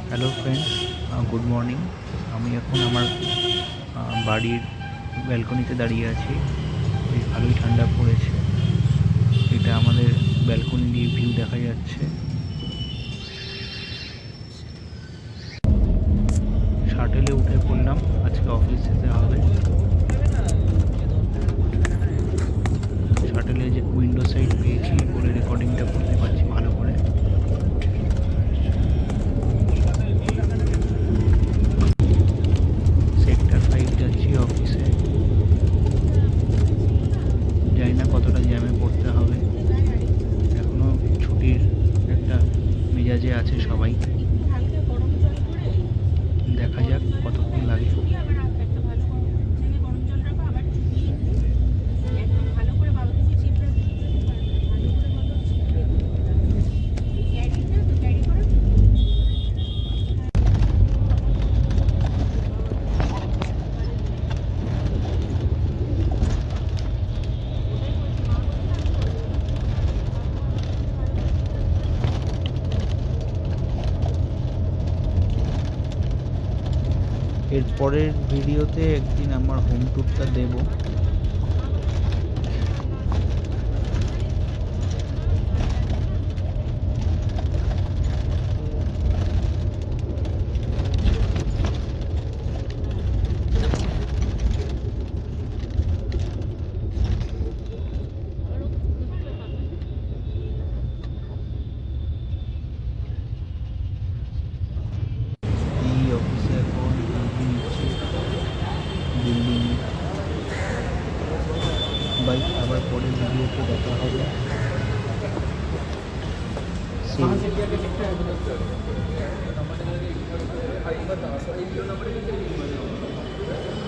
Hello friends, good morning. আমি এখন আমার বাড়ির ব্যালকনিতে দাঁড়িয়ে আছি। বেশ ভালোই ঠান্ডা পড়েছে। এটা আমাদের ব্যালকনি দিয়ে ভিউ দেখা যাচ্ছে। শাটেলে উঠে পড়লাম, আজকে অফিস যেতে হবে। শাটেলে যে উইন্ডো সাইড পেয়েছি বলে রেকর্ডিংটা করতে পারছি ভালো করে। সেক্টর 5 যাচ্ছি অফিসে। জানি না কতটা জ্যামে পড়তে হবে। এখনো ছুটির একটা মেজাজে আছে সবাই। দেখা যাক কতক্ষণ লাগে। এর পরের ভিডিওতে একদিন আমার হোম ট্যুরটা দেবো। এই অফিসে এখন এন্ট্রি নিচ্ছে বিল্ডিং। বাই, আবার পরের ভিডিওতে দেখা হবে। See you.